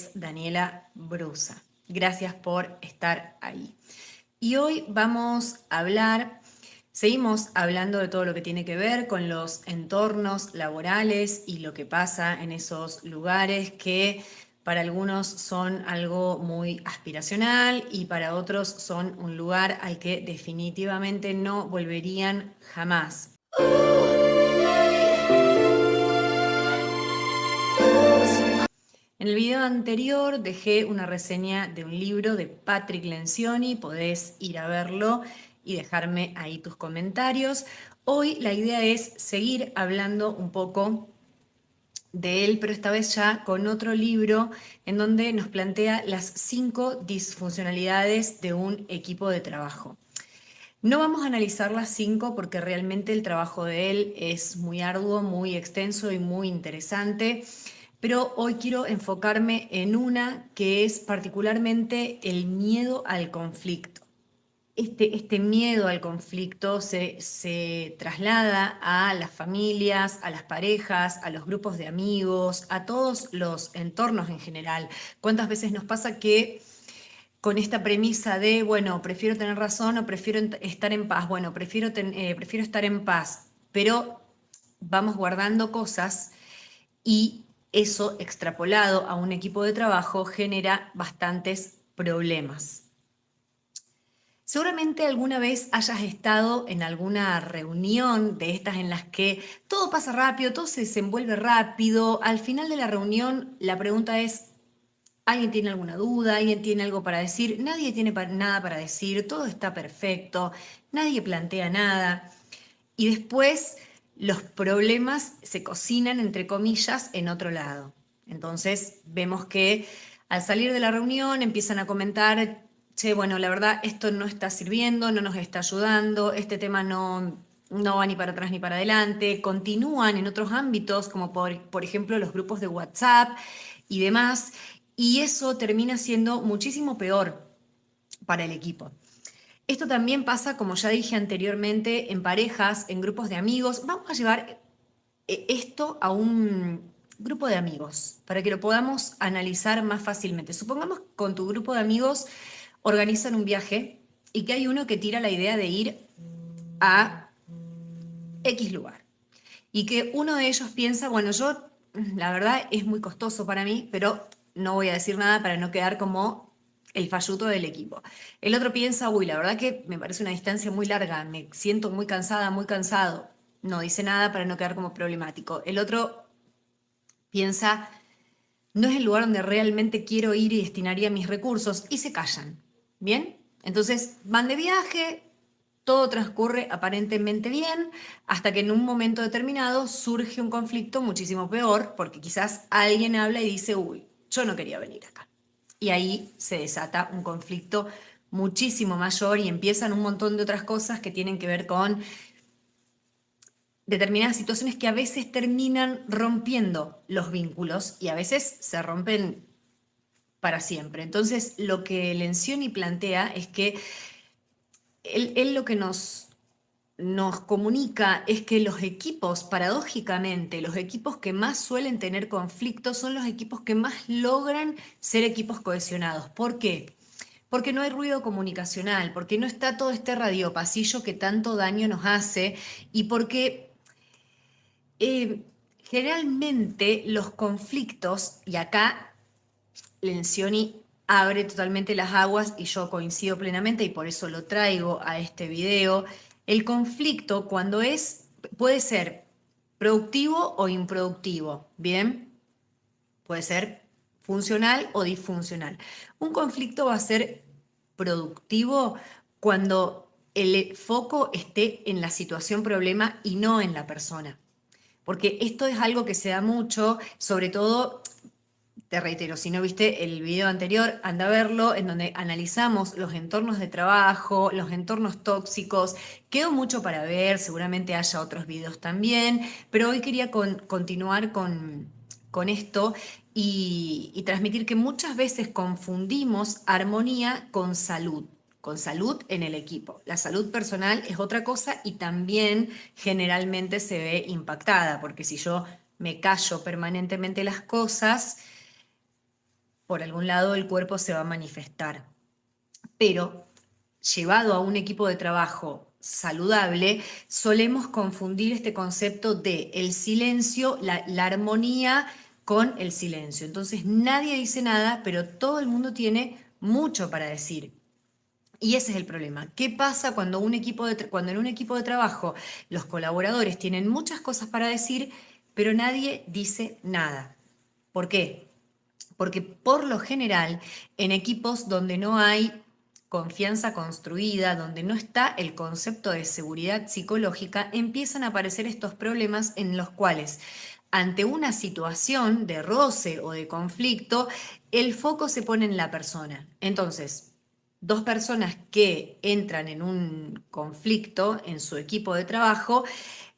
es Daniela Brusa. Gracias por estar ahí. Y hoy seguimos hablando de todo lo que tiene que ver con los entornos laborales y lo que pasa en esos lugares que para algunos son algo muy aspiracional y para otros son un lugar al que definitivamente no volverían jamás. En el video anterior dejé una reseña de un libro de Patrick Lencioni, podés ir a verlo y dejarme ahí tus comentarios. Hoy la idea es seguir hablando un poco de él, pero esta vez ya con otro libro en donde nos plantea las 5 disfuncionalidades de un equipo de trabajo. No vamos a analizar las 5 porque realmente el trabajo de él es muy arduo, muy extenso y muy interesante, pero hoy quiero enfocarme en una que es particularmente el miedo al conflicto. Este miedo al conflicto se traslada a las familias, a las parejas, a los grupos de amigos, a todos los entornos en general. ¿Cuántas veces nos pasa que con esta premisa de, bueno, prefiero tener razón o prefiero estar en paz? Bueno, prefiero estar en paz, pero vamos guardando cosas y eso extrapolado a un equipo de trabajo genera bastantes problemas. Seguramente alguna vez hayas estado en alguna reunión de estas en las que todo pasa rápido, todo se desenvuelve rápido. Al final de la reunión la pregunta es, ¿alguien tiene alguna duda? ¿Alguien tiene algo para decir? Nadie tiene nada para decir, todo está perfecto, nadie plantea nada. Y después los problemas se cocinan, entre comillas, en otro lado. Entonces vemos que al salir de la reunión empiezan a comentar, che, bueno, la verdad esto no está sirviendo, no nos está ayudando, este tema no va ni para atrás ni para adelante. Continúan en otros ámbitos, como por ejemplo los grupos de WhatsApp y demás, y eso termina siendo muchísimo peor para el equipo. Esto también pasa, como ya dije anteriormente, en parejas, en grupos de amigos. Vamos a llevar esto a un grupo de amigos para que lo podamos analizar más fácilmente. Supongamos que con tu grupo de amigos organizan un viaje y que hay uno que tira la idea de ir a X lugar y que uno de ellos piensa, bueno, la verdad es muy costoso para mí, pero no voy a decir nada para no quedar como el falluto del equipo. El otro piensa, uy, la verdad que me parece una distancia muy larga, me siento muy cansada, muy cansado. No dice nada para no quedar como problemático. El otro piensa, no es el lugar donde realmente quiero ir y destinaría mis recursos, y se callan. ¿Bien? Entonces van de viaje, todo transcurre aparentemente bien, hasta que en un momento determinado surge un conflicto muchísimo peor, porque quizás alguien habla y dice, uy, yo no quería venir acá. Y ahí se desata un conflicto muchísimo mayor y empiezan un montón de otras cosas que tienen que ver con determinadas situaciones que a veces terminan rompiendo los vínculos y a veces se rompen para siempre. Entonces, lo que Lencioni plantea es que él lo que nos comunica es que los equipos, paradójicamente, los equipos que más suelen tener conflictos son los equipos que más logran ser equipos cohesionados. ¿Por qué? Porque no hay ruido comunicacional, porque no está todo este radiopasillo que tanto daño nos hace y porque eh, generalmente los conflictos, y acá Lencioni abre totalmente las aguas y yo coincido plenamente y por eso lo traigo a este video. El conflicto puede ser productivo o improductivo, ¿bien? Puede ser funcional o disfuncional. Un conflicto va a ser productivo cuando el foco esté en la situación problema y no en la persona. Porque esto es algo que se da mucho, sobre todo te reitero, si no viste el video anterior, anda a verlo, en donde analizamos los entornos de trabajo, los entornos tóxicos. Quedó mucho para ver, seguramente haya otros videos también, pero hoy quería continuar con esto y transmitir que muchas veces confundimos armonía con salud en el equipo. La salud personal es otra cosa y también generalmente se ve impactada, porque si yo me callo permanentemente las cosas, por algún lado el cuerpo se va a manifestar. Pero llevado a un equipo de trabajo saludable, solemos confundir este concepto de el silencio, la armonía con el silencio. Entonces nadie dice nada, pero todo el mundo tiene mucho para decir. Y ese es el problema. ¿Qué pasa cuando, cuando en un equipo de trabajo los colaboradores tienen muchas cosas para decir, pero nadie dice nada? ¿Por qué? Porque por lo general, en equipos donde no hay confianza construida, donde no está el concepto de seguridad psicológica, empiezan a aparecer estos problemas en los cuales, ante una situación de roce o de conflicto, el foco se pone en la persona. Entonces, dos personas que entran en un conflicto en su equipo de trabajo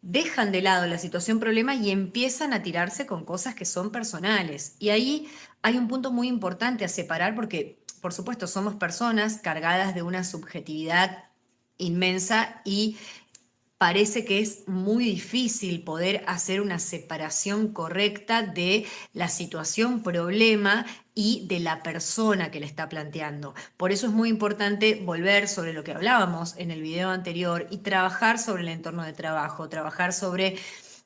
dejan de lado la situación problema y empiezan a tirarse con cosas que son personales. Y ahí hay un punto muy importante a separar porque, por supuesto, somos personas cargadas de una subjetividad inmensa y parece que es muy difícil poder hacer una separación correcta de la situación problema y de la persona que le está planteando. Por eso es muy importante volver sobre lo que hablábamos en el video anterior y trabajar sobre el entorno de trabajo, trabajar sobre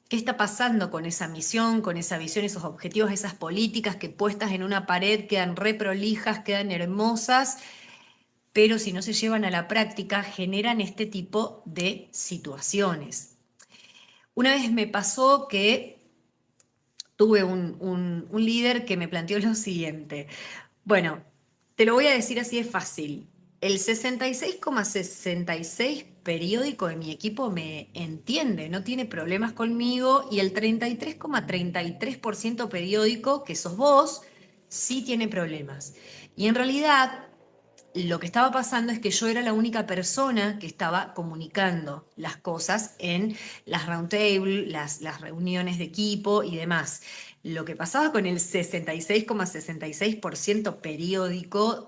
qué está pasando con esa misión, con esa visión, esos objetivos, esas políticas que puestas en una pared quedan re prolijas, quedan hermosas, pero si no se llevan a la práctica generan este tipo de situaciones. Una vez me pasó que tuve un líder que me planteó lo siguiente. Bueno, te lo voy a decir así de fácil. El 66,66 periódico de mi equipo me entiende, no tiene problemas conmigo, y el 33,33% periódico, que sos vos, sí tiene problemas. Y en realidad lo que estaba pasando es que yo era la única persona que estaba comunicando las cosas en las roundtable, las reuniones de equipo y demás. Lo que pasaba con el 66,66% periódico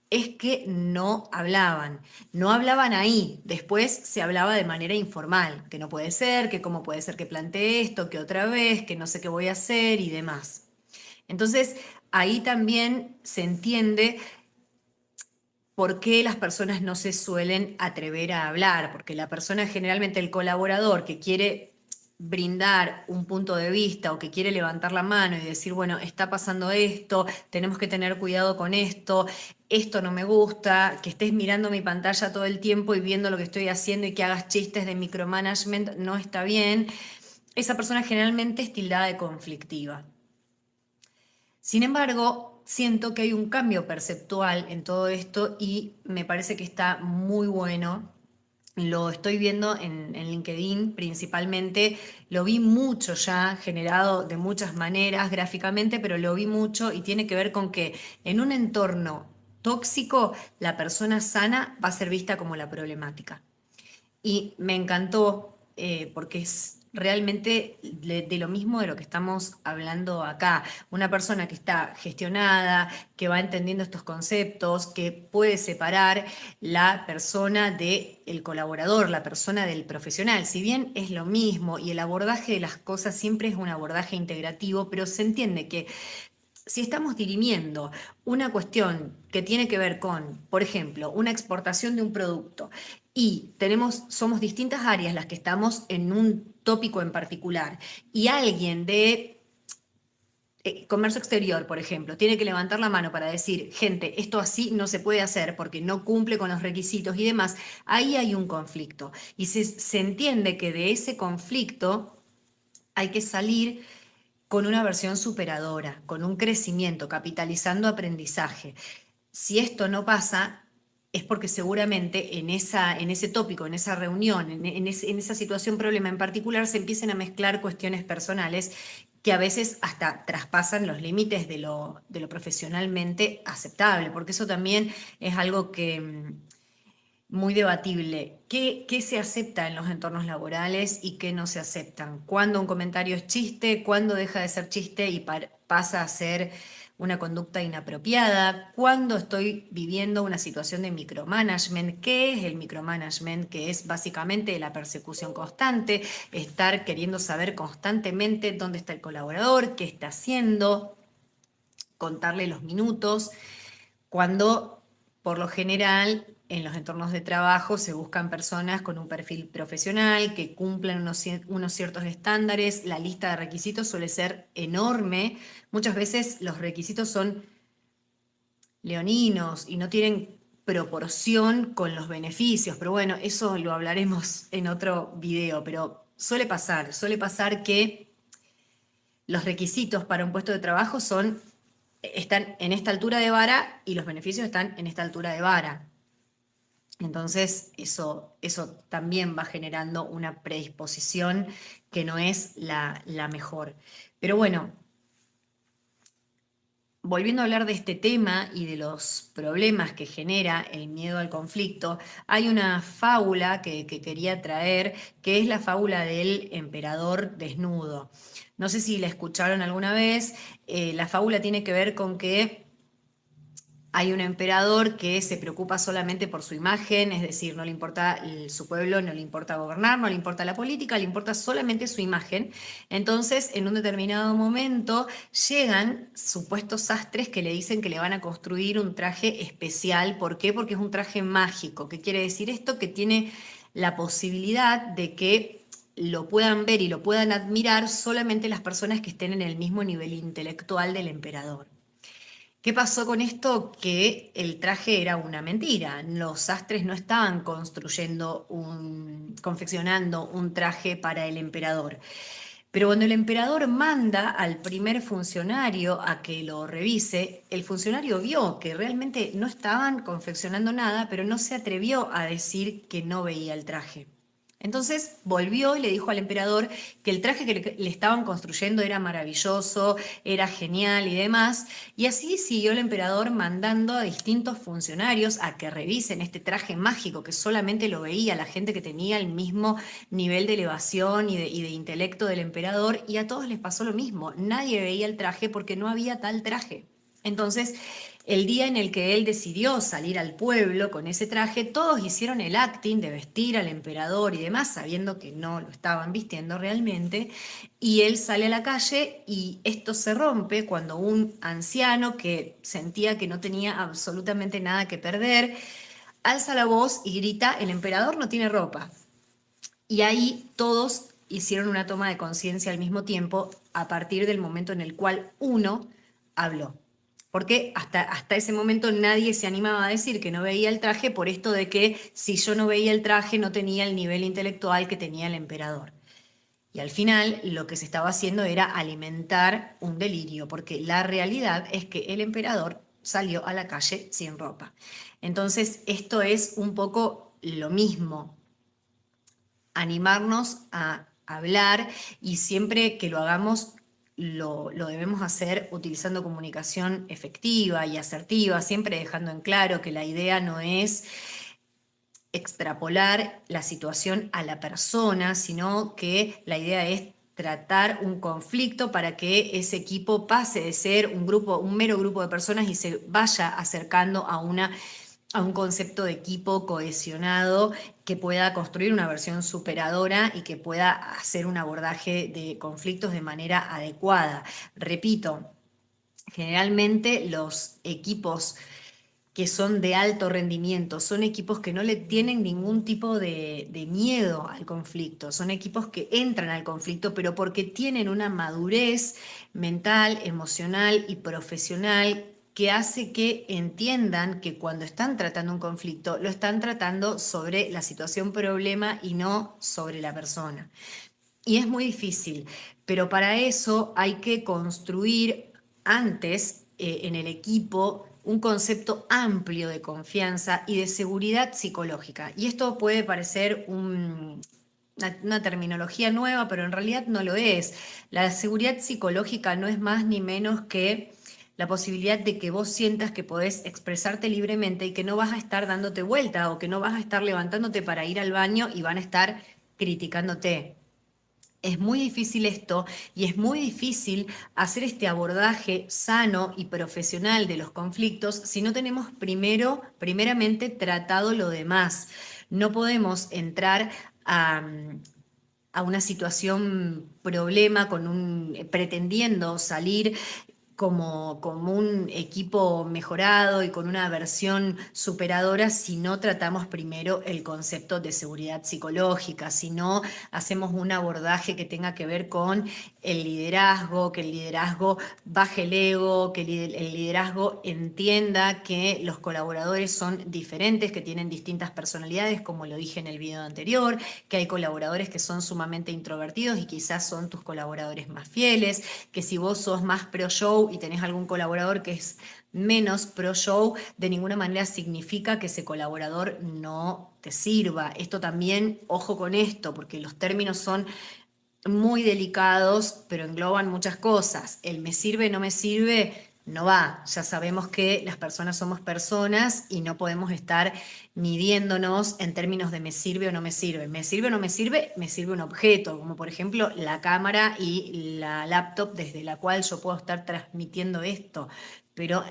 es que no hablaban ahí, después se hablaba de manera informal, que no puede ser, que cómo puede ser que plantee esto, que otra vez, que no sé qué voy a hacer y demás. Entonces, ahí también se entiende por qué las personas no se suelen atrever a hablar, porque la persona, generalmente el colaborador que quiere brindar un punto de vista o que quiere levantar la mano y decir, bueno, está pasando esto, tenemos que tener cuidado con esto no me gusta, que estés mirando mi pantalla todo el tiempo y viendo lo que estoy haciendo y que hagas chistes de micromanagement, no está bien. Esa persona generalmente es tildada de conflictiva. Sin embargo, siento que hay un cambio perceptual en todo esto y me parece que está muy bueno. Lo estoy viendo en LinkedIn principalmente, lo vi mucho ya, generado de muchas maneras gráficamente, pero lo vi mucho y tiene que ver con que en un entorno tóxico la persona sana va a ser vista como la problemática. Y me encantó porque es realmente de lo mismo de lo que estamos hablando acá. Una persona que está gestionada, que va entendiendo estos conceptos, que puede separar la persona del colaborador, la persona del profesional. Si bien es lo mismo y el abordaje de las cosas siempre es un abordaje integrativo, pero se entiende que si estamos dirimiendo una cuestión que tiene que ver con, por ejemplo, una exportación de un producto y somos distintas áreas las que estamos en un tópico en particular y alguien de comercio exterior, por ejemplo, tiene que levantar la mano para decir, gente, esto así no se puede hacer porque no cumple con los requisitos y demás, ahí hay un conflicto. Y se entiende que de ese conflicto hay que salir con una versión superadora, con un crecimiento, capitalizando aprendizaje. Si esto no pasa, es porque seguramente en ese tópico, en esa reunión, en esa situación, problema en particular, se empiecen a mezclar cuestiones personales que a veces hasta traspasan los límites de lo profesionalmente aceptable, porque eso también es algo que muy debatible. ¿Qué se acepta en los entornos laborales y qué no se aceptan? ¿Cuándo un comentario es chiste? ¿Cuándo deja de ser chiste y pasa a ser una conducta inapropiada? ¿Cuándo estoy viviendo una situación de micromanagement? ¿Qué es el micromanagement? Que es básicamente la persecución constante, estar queriendo saber constantemente dónde está el colaborador, qué está haciendo. contarle los minutos, cuando por lo general en los entornos de trabajo se buscan personas con un perfil profesional que cumplan unos ciertos estándares. La lista de requisitos suele ser enorme. Muchas veces los requisitos son leoninos y no tienen proporción con los beneficios, pero bueno, eso lo hablaremos en otro video, pero suele pasar que los requisitos para un puesto de trabajo están en esta altura de vara y los beneficios están en esta altura de vara. Entonces, eso también va generando una predisposición que no es la mejor. Pero bueno, volviendo a hablar de este tema y de los problemas que genera el miedo al conflicto, hay una fábula que quería traer, que es la fábula del emperador desnudo. No sé si la escucharon alguna vez. La fábula tiene que ver con que hay un emperador que se preocupa solamente por su imagen, es decir, no le importa su pueblo, no le importa gobernar, no le importa la política, le importa solamente su imagen. Entonces, en un determinado momento, llegan supuestos sastres que le dicen que le van a construir un traje especial. ¿Por qué? Porque es un traje mágico. ¿Qué quiere decir esto? Que tiene la posibilidad de que lo puedan ver y lo puedan admirar solamente las personas que estén en el mismo nivel intelectual del emperador. ¿Qué pasó con esto? Que el traje era una mentira. Los sastres no estaban confeccionando un traje para el emperador. Pero cuando el emperador manda al primer funcionario a que lo revise, el funcionario vio que realmente no estaban confeccionando nada, pero no se atrevió a decir que no veía el traje. Entonces volvió y le dijo al emperador que el traje que le estaban construyendo era maravilloso, era genial y demás. Y así siguió el emperador mandando a distintos funcionarios a que revisen este traje mágico que solamente lo veía la gente que tenía el mismo nivel de elevación y de intelecto del emperador. Y a todos les pasó lo mismo. Nadie veía el traje porque no había tal traje. Entonces, el día en el que él decidió salir al pueblo con ese traje, todos hicieron el acting de vestir al emperador y demás, sabiendo que no lo estaban vistiendo realmente, y él sale a la calle y esto se rompe cuando un anciano que sentía que no tenía absolutamente nada que perder, alza la voz y grita: el emperador no tiene ropa. Y ahí todos hicieron una toma de conciencia al mismo tiempo a partir del momento en el cual uno habló. Porque hasta ese momento nadie se animaba a decir que no veía el traje por esto de que si yo no veía el traje no tenía el nivel intelectual que tenía el emperador. Y al final lo que se estaba haciendo era alimentar un delirio, porque la realidad es que el emperador salió a la calle sin ropa. Entonces esto es un poco lo mismo, animarnos a hablar, y siempre que lo hagamos lo debemos hacer utilizando comunicación efectiva y asertiva, siempre dejando en claro que la idea no es extrapolar la situación a la persona, sino que la idea es tratar un conflicto para que ese equipo pase de ser un mero grupo de personas y se vaya acercando a un concepto de equipo cohesionado que pueda construir una versión superadora y que pueda hacer un abordaje de conflictos de manera adecuada. Repito, generalmente los equipos que son de alto rendimiento, son equipos que no le tienen ningún tipo de miedo al conflicto, son equipos que entran al conflicto, pero porque tienen una madurez mental, emocional y profesional que hace que entiendan que cuando están tratando un conflicto, lo están tratando sobre la situación problema y no sobre la persona. Y es muy difícil, pero para eso hay que construir antes en el equipo un concepto amplio de confianza y de seguridad psicológica. Y esto puede parecer una terminología nueva, pero en realidad no lo es. La seguridad psicológica no es más ni menos que la posibilidad de que vos sientas que podés expresarte libremente y que no vas a estar dándote vuelta o que no vas a estar levantándote para ir al baño y van a estar criticándote. Es muy difícil esto, y es muy difícil hacer este abordaje sano y profesional de los conflictos si no tenemos primeramente tratado lo demás. No podemos entrar a una situación problema pretendiendo salir como un equipo mejorado y con una versión superadora si no tratamos primero el concepto de seguridad psicológica, si no hacemos un abordaje que tenga que ver con el liderazgo, que el liderazgo baje el ego, que el liderazgo entienda que los colaboradores son diferentes, que tienen distintas personalidades, como lo dije en el video anterior, que hay colaboradores que son sumamente introvertidos y quizás son tus colaboradores más fieles, que si vos sos más pro show y tenés algún colaborador que es menos pro show, de ninguna manera significa que ese colaborador no te sirva. Esto también, ojo con esto, porque los términos son muy delicados, pero engloban muchas cosas. El me sirve, no me sirve, no va. Ya sabemos que las personas somos personas y no podemos estar midiéndonos en términos de me sirve o no me sirve. Me sirve o no me sirve un objeto, como por ejemplo la cámara y la laptop desde la cual yo puedo estar transmitiendo esto. Pero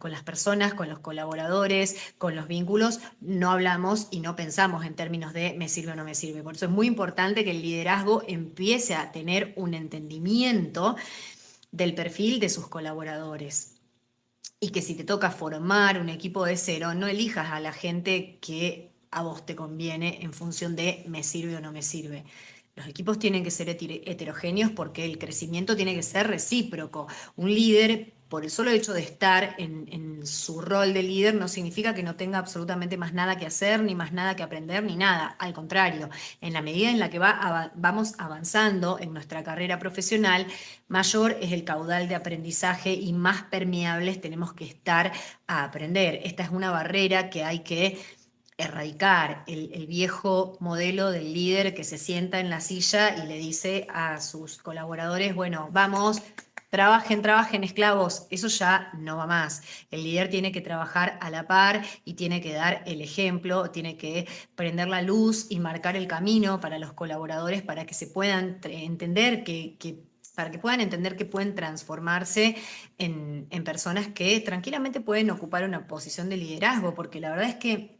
con las personas, con los colaboradores, con los vínculos, no hablamos y no pensamos en términos de me sirve o no me sirve. Por eso es muy importante que el liderazgo empiece a tener un entendimiento del perfil de sus colaboradores. Y que si te toca formar un equipo de cero, no elijas a la gente que a vos te conviene en función de me sirve o no me sirve. Los equipos tienen que ser heterogéneos porque el crecimiento tiene que ser recíproco. Un líder, por el solo hecho de estar en su rol de líder, no significa que no tenga absolutamente más nada que hacer, ni más nada que aprender, ni nada. Al contrario, en la medida en la que vamos avanzando en nuestra carrera profesional, mayor es el caudal de aprendizaje y más permeables tenemos que estar a aprender. Esta es una barrera que hay que erradicar, el viejo modelo del líder que se sienta en la silla y le dice a sus colaboradores, bueno, vamos, trabajen, trabajen, esclavos. Eso ya no va más. El líder tiene que trabajar a la par y tiene que dar el ejemplo, tiene que prender la luz y marcar el camino para los colaboradores para que se puedan entender para que puedan entender que pueden transformarse en personas que tranquilamente pueden ocupar una posición de liderazgo, porque la verdad es que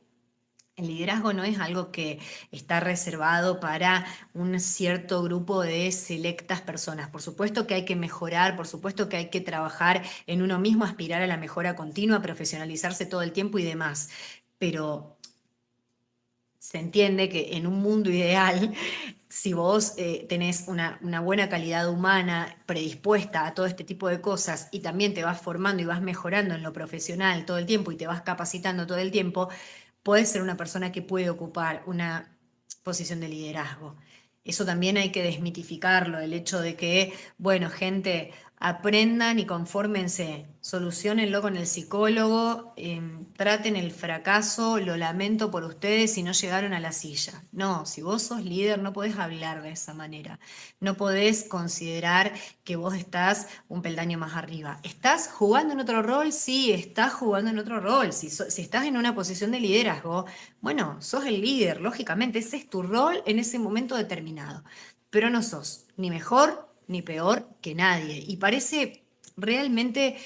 el liderazgo no es algo que está reservado para un cierto grupo de selectas personas. Por supuesto que hay que mejorar, por supuesto que hay que trabajar en uno mismo, aspirar a la mejora continua, profesionalizarse todo el tiempo y demás. Pero se entiende que en un mundo ideal, si vos tenés una buena calidad humana predispuesta a todo este tipo de cosas y también te vas formando y vas mejorando en lo profesional todo el tiempo y te vas capacitando todo el tiempo, puedes ser una persona que puede ocupar una posición de liderazgo. Eso también hay que desmitificarlo, el hecho de que, bueno, gente, aprendan y confórmense, solucionenlo con el psicólogo, traten el fracaso, lo lamento por ustedes si no llegaron a la silla. No, si vos sos líder no podés hablar de esa manera, no podés considerar que vos estás un peldaño más arriba. ¿Estás jugando en otro rol? Sí, estás jugando en otro rol. Si estás en una posición de liderazgo, bueno, sos el líder, lógicamente, ese es tu rol en ese momento determinado, pero no sos ni mejor ni peor que nadie. Y parece realmente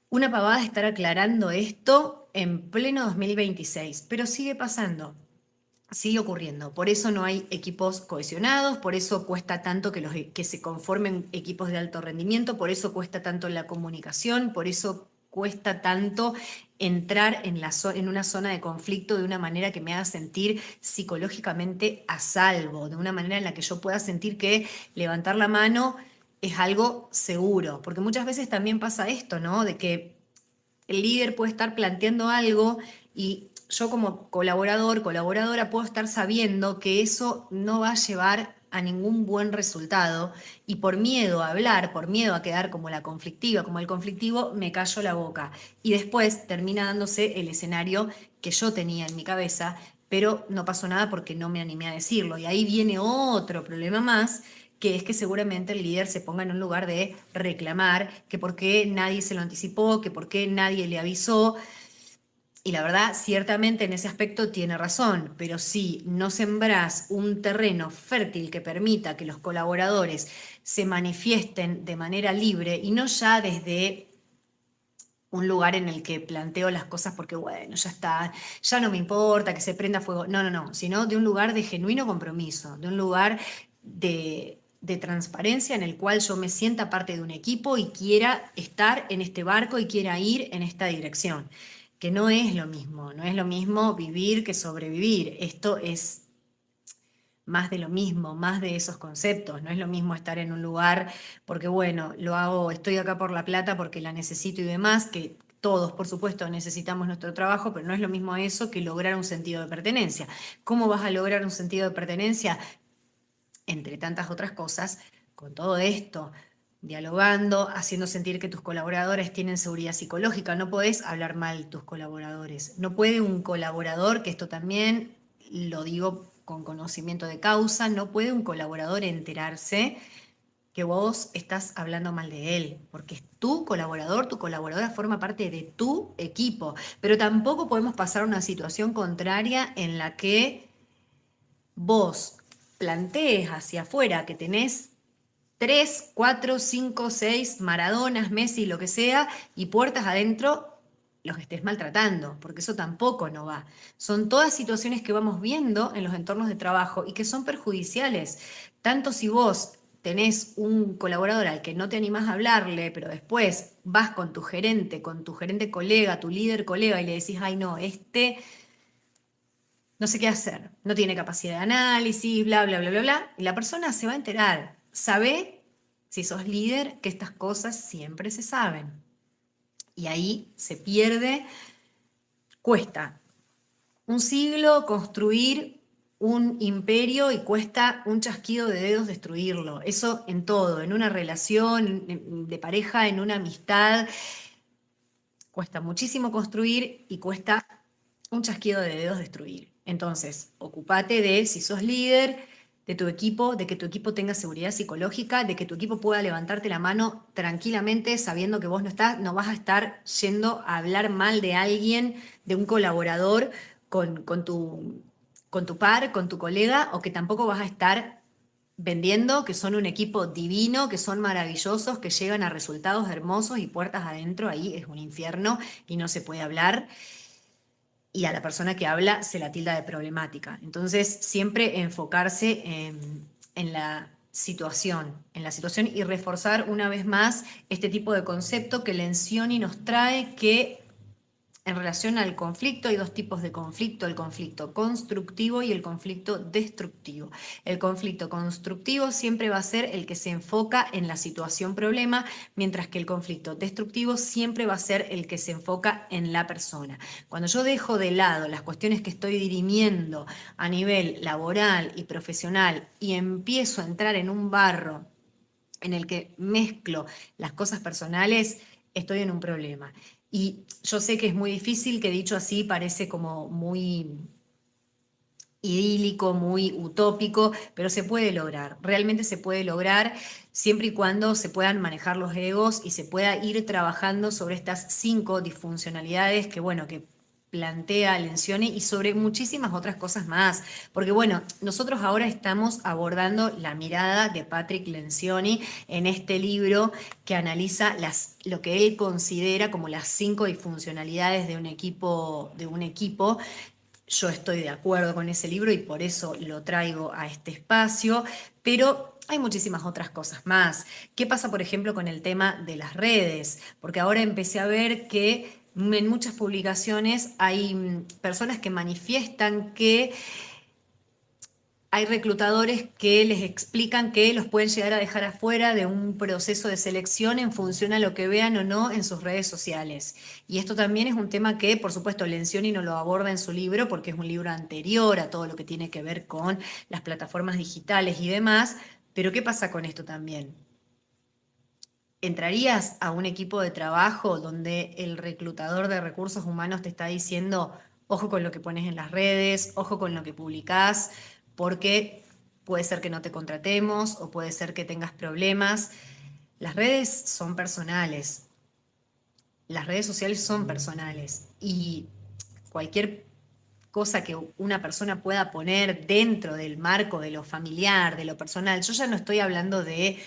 una pavada estar aclarando esto en pleno 2026, pero sigue pasando. Sigue ocurriendo, por eso no hay equipos cohesionados, por eso cuesta tanto que se conformen equipos de alto rendimiento, por eso cuesta tanto la comunicación, por eso cuesta tanto entrar en una zona de conflicto de una manera que me haga sentir psicológicamente a salvo, de una manera en la que yo pueda sentir que levantar la mano es algo seguro, porque muchas veces también pasa esto, ¿no? De que el líder puede estar planteando algo y yo como colaborador, colaboradora, puedo estar sabiendo que eso no va a llevar a ningún buen resultado y por miedo a hablar, por miedo a quedar como la conflictiva, como el conflictivo, me callo la boca. Y después termina dándose el escenario que yo tenía en mi cabeza, pero no pasó nada porque no me animé a decirlo. Y ahí viene otro problema más, que es que seguramente el líder se ponga en un lugar de reclamar que por qué nadie se lo anticipó, que por qué nadie le avisó. Y la verdad, ciertamente en ese aspecto tiene razón, pero si no sembrás un terreno fértil que permita que los colaboradores se manifiesten de manera libre y no ya desde un lugar en el que planteo las cosas porque, bueno, ya está, ya no me importa que se prenda fuego. No, no, no, sino de un lugar de genuino compromiso, de un lugar de transparencia en el cual yo me sienta parte de un equipo y quiera estar en este barco y quiera ir en esta dirección. Que no es lo mismo, no es lo mismo vivir que sobrevivir. Esto es más de lo mismo, más de esos conceptos. No es lo mismo estar en un lugar porque, bueno, lo hago, estoy acá por la plata porque la necesito y demás, que todos, por supuesto, necesitamos nuestro trabajo, pero no es lo mismo eso que lograr un sentido de pertenencia. ¿Cómo vas a lograr un sentido de pertenencia? Entre tantas otras cosas, con todo esto, dialogando, haciendo sentir que tus colaboradores tienen seguridad psicológica. No podés hablar mal de tus colaboradores. No puede un colaborador, que esto también lo digo con conocimiento de causa, no puede un colaborador enterarse que vos estás hablando mal de él, porque es tu colaborador, tu colaboradora forma parte de tu equipo, pero tampoco podemos pasar a una situación contraria en la que vos plantees hacia afuera que tenés 3, 4, 5, 6 Maradonas, Messi, lo que sea, y puertas adentro los estés maltratando, porque eso tampoco no va. Son todas situaciones que vamos viendo en los entornos de trabajo y que son perjudiciales. Tanto si vos tenés un colaborador al que no te animás a hablarle, pero después vas con tu gerente colega, tu líder colega y le decís, ay no, este no sé qué hacer, no tiene capacidad de análisis, bla, bla, bla, bla, bla, y la persona se va a enterar. Sabe, si sos líder, que estas cosas siempre se saben. Y ahí se pierde, cuesta un siglo construir un imperio y cuesta un chasquido de dedos destruirlo. Eso en todo, en una relación de pareja, en una amistad, cuesta muchísimo construir y cuesta un chasquido de dedos destruir. Entonces, ocúpate de, si sos líder de tu equipo, de que tu equipo tenga seguridad psicológica, de que tu equipo pueda levantarte la mano tranquilamente sabiendo que vos no estás, no vas a estar yendo a hablar mal de alguien, de un colaborador con tu par, con tu colega, o que tampoco vas a estar vendiendo que son un equipo divino, que son maravillosos, que llegan a resultados hermosos y puertas adentro, ahí es un infierno y no se puede hablar. Y a la persona que habla se la tilda de problemática. Entonces, siempre enfocarse en la situación y reforzar una vez más este tipo de concepto que Lencioni nos trae, que en relación al conflicto hay dos tipos de conflicto, el conflicto constructivo y el conflicto destructivo. El conflicto constructivo siempre va a ser el que se enfoca en la situación problema, mientras que el conflicto destructivo siempre va a ser el que se enfoca en la persona. Cuando yo dejo de lado las cuestiones que estoy dirimiendo a nivel laboral y profesional y empiezo a entrar en un barro en el que mezclo las cosas personales, estoy en un problema. Y yo sé que es muy difícil, que dicho así parece como muy idílico, muy utópico, pero se puede lograr, realmente se puede lograr siempre y cuando se puedan manejar los egos y se pueda ir trabajando sobre estas 5 disfuncionalidades que, bueno, que plantea Lencioni y sobre muchísimas otras cosas más. Porque bueno, nosotros ahora estamos abordando la mirada de Patrick Lencioni en este libro que analiza lo que él considera como las 5 disfuncionalidades de un equipo. Yo estoy de acuerdo con ese libro y por eso lo traigo a este espacio, pero hay muchísimas otras cosas más. ¿Qué pasa, por ejemplo, con el tema de las redes? Porque ahora empecé a ver que en muchas publicaciones hay personas que manifiestan que hay reclutadores que les explican que los pueden llegar a dejar afuera de un proceso de selección en función a lo que vean o no en sus redes sociales. Y esto también es un tema que, por supuesto, Lencioni no lo aborda en su libro porque es un libro anterior a todo lo que tiene que ver con las plataformas digitales y demás. Pero ¿qué pasa con esto también? ¿Entrarías a un equipo de trabajo donde el reclutador de recursos humanos te está diciendo, ojo con lo que pones en las redes, ojo con lo que publicás, porque puede ser que no te contratemos o puede ser que tengas problemas? Las redes son personales, las redes sociales son personales y cualquier cosa que una persona pueda poner dentro del marco de lo familiar, de lo personal. Yo ya no estoy hablando de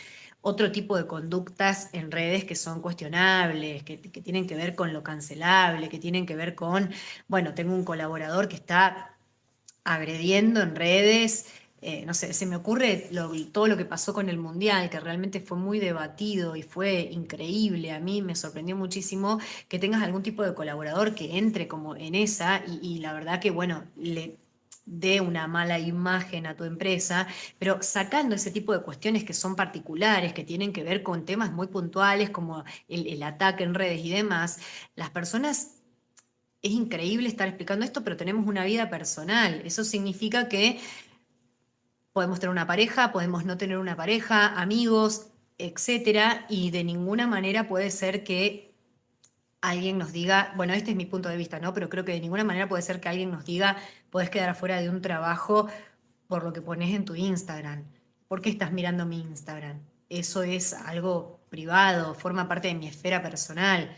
otro tipo de conductas en redes que son cuestionables, que tienen que ver con lo cancelable, que tienen que ver con, bueno, tengo un colaborador que está agrediendo en redes no sé, se me ocurre todo lo que pasó con el Mundial, que realmente fue muy debatido y fue increíble. A mí me sorprendió muchísimo que tengas algún tipo de colaborador que entre como en esa y la verdad que, bueno, le dé una mala imagen a tu empresa, pero sacando ese tipo de cuestiones que son particulares, que tienen que ver con temas muy puntuales como el ataque en redes y demás, las personas es increíble estar explicando esto, pero tenemos una vida personal. Eso significa que podemos tener una pareja, podemos no tener una pareja, amigos, etcétera, y de ninguna manera puede ser que alguien nos diga, bueno, este es mi punto de vista, ¿no? Pero creo que de ninguna manera puede ser que alguien nos diga, podés quedar afuera de un trabajo por lo que pones en tu Instagram. ¿Por qué estás mirando mi Instagram? Eso es algo privado, forma parte de mi esfera personal.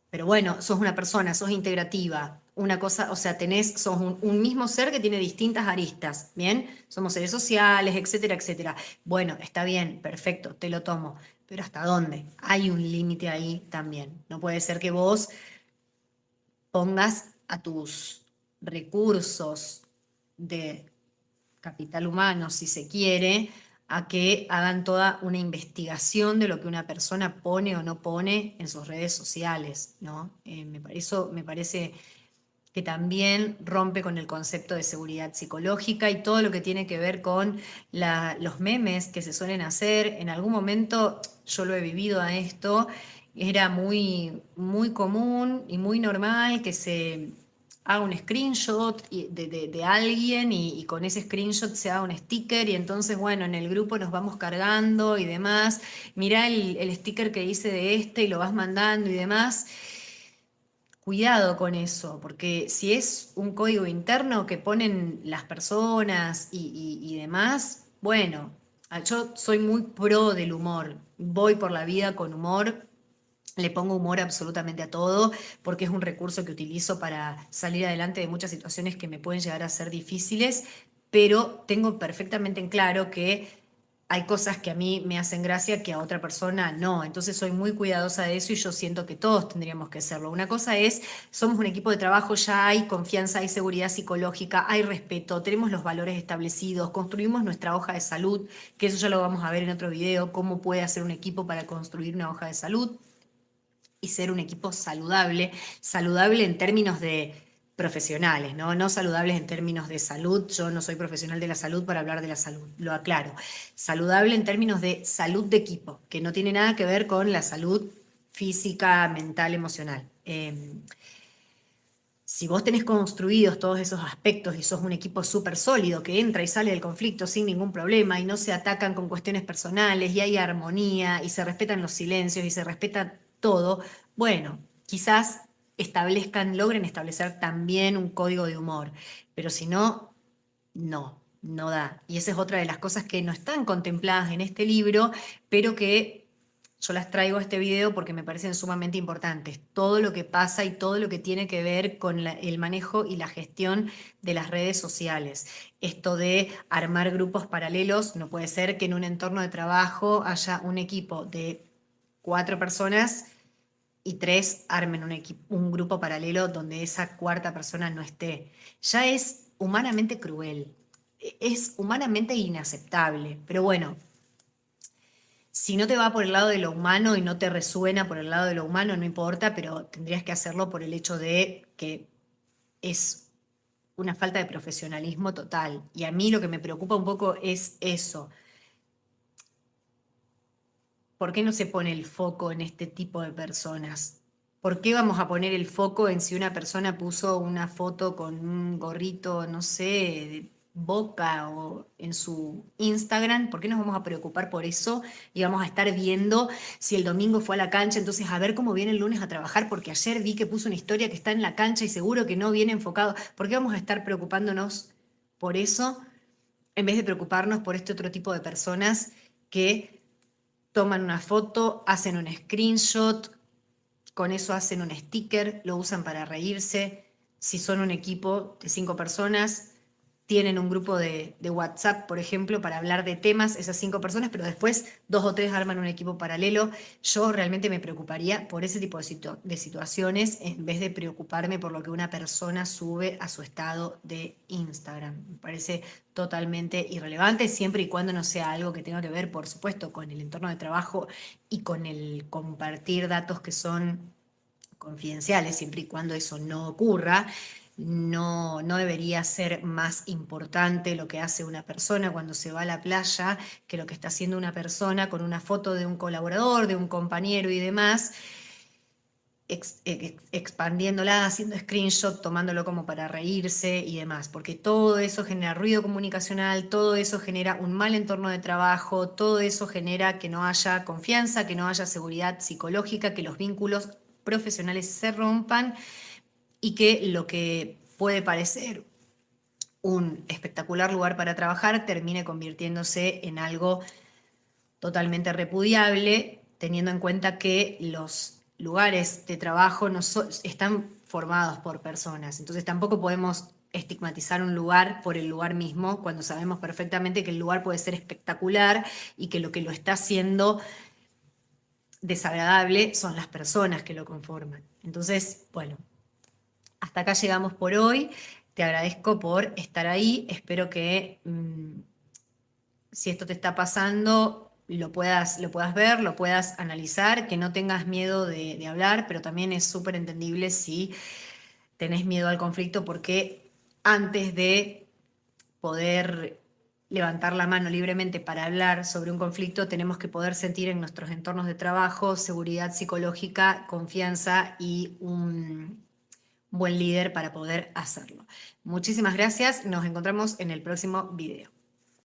Pero bueno, sos una persona, sos integrativa. Una cosa, o sea, sos un mismo ser que tiene distintas aristas, ¿bien? Somos seres sociales, etcétera, etcétera. Bueno, está bien, perfecto, te lo tomo. Pero ¿hasta dónde? Hay un límite ahí también. No puede ser que vos pongas a tus recursos de capital humano, si se quiere, a que hagan toda una investigación de lo que una persona pone o no pone en sus redes sociales, ¿no? Eso me parece que también rompe con el concepto de seguridad psicológica y todo lo que tiene que ver con los memes que se suelen hacer. En algún momento yo lo he vivido a esto, era muy, muy común y muy normal que se haga un screenshot de alguien y con ese screenshot se haga un sticker y entonces, bueno, en el grupo nos vamos cargando y demás. Mirá el sticker que hice de este y lo vas mandando y demás. Cuidado con eso, porque si es un código interno que ponen las personas y demás, bueno, yo soy muy pro del humor, voy por la vida con humor, le pongo humor absolutamente a todo, porque es un recurso que utilizo para salir adelante de muchas situaciones que me pueden llegar a ser difíciles, pero tengo perfectamente en claro que hay cosas que a mí me hacen gracia que a otra persona no. Entonces soy muy cuidadosa de eso y yo siento que todos tendríamos que serlo. Una cosa es, somos un equipo de trabajo, ya hay confianza, hay seguridad psicológica, hay respeto, tenemos los valores establecidos, construimos nuestra hoja de salud, que eso ya lo vamos a ver en otro video, cómo puede hacer un equipo para construir una hoja de salud y ser un equipo saludable, saludable en términos de profesionales, ¿no? No saludables en términos de salud. Yo no soy profesional de la salud para hablar de la salud, lo aclaro. Saludable en términos de salud de equipo, que no tiene nada que ver con la salud física, mental, emocional. Si vos tenés construidos todos esos aspectos y sos un equipo súper sólido que entra y sale del conflicto sin ningún problema y no se atacan con cuestiones personales y hay armonía y se respetan los silencios y se respeta todo, bueno, quizás logren establecer también un código de humor, pero si no, no da. Y esa es otra de las cosas que no están contempladas en este libro, pero que yo las traigo a este video porque me parecen sumamente importantes. Todo lo que pasa y todo lo que tiene que ver con el manejo y la gestión de las redes sociales. Esto de armar grupos paralelos, no puede ser que en un entorno de trabajo haya un equipo de 4 personas y 3 armen un grupo paralelo donde esa cuarta persona no esté. Ya es humanamente cruel, es humanamente inaceptable, pero bueno. Si no te va por el lado de lo humano y no te resuena por el lado de lo humano, no importa, pero tendrías que hacerlo por el hecho de que es una falta de profesionalismo total. Y a mí lo que me preocupa un poco es eso. ¿Por qué no se pone el foco en este tipo de personas? ¿Por qué vamos a poner el foco en si una persona puso una foto con un gorrito, no sé, de Boca o en su Instagram? ¿Por qué nos vamos a preocupar por eso y vamos a estar viendo si el domingo fue a la cancha? Entonces, a ver cómo viene el lunes a trabajar, porque ayer vi que puso una historia que está en la cancha y seguro que no viene enfocado. ¿Por qué vamos a estar preocupándonos por eso en vez de preocuparnos por este otro tipo de personas que toman una foto, hacen un screenshot, con eso hacen un sticker, lo usan para reírse? Si son un equipo de 5 personas, tienen un grupo de WhatsApp, por ejemplo, para hablar de temas, esas 5 personas, pero después 2 o 3 arman un equipo paralelo. Yo realmente me preocuparía por ese tipo de situaciones en vez de preocuparme por lo que una persona sube a su estado de Instagram. Me parece totalmente irrelevante, siempre y cuando no sea algo que tenga que ver, por supuesto, con el entorno de trabajo y con el compartir datos que son confidenciales, siempre y cuando eso no ocurra. No debería ser más importante lo que hace una persona cuando se va a la playa que lo que está haciendo una persona con una foto de un colaborador, de un compañero y demás, expandiéndola, haciendo screenshot, tomándolo como para reírse y demás, porque todo eso genera ruido comunicacional, todo eso genera un mal entorno de trabajo, todo eso genera que no haya confianza, que no haya seguridad psicológica, que los vínculos profesionales se rompan y que lo que puede parecer un espectacular lugar para trabajar termine convirtiéndose en algo totalmente repudiable, teniendo en cuenta que los lugares de trabajo están formados por personas. Entonces tampoco podemos estigmatizar un lugar por el lugar mismo cuando sabemos perfectamente que el lugar puede ser espectacular y que lo está haciendo desagradable son las personas que lo conforman. Entonces, bueno, hasta acá llegamos por hoy. Te agradezco por estar ahí. Espero que si esto te está pasando, lo puedas ver, lo puedas analizar, que no tengas miedo de hablar, pero también es súper entendible si tenés miedo al conflicto, porque antes de poder levantar la mano libremente para hablar sobre un conflicto, tenemos que poder sentir en nuestros entornos de trabajo seguridad psicológica, confianza y un buen líder para poder hacerlo. Muchísimas gracias, nos encontramos en el próximo video.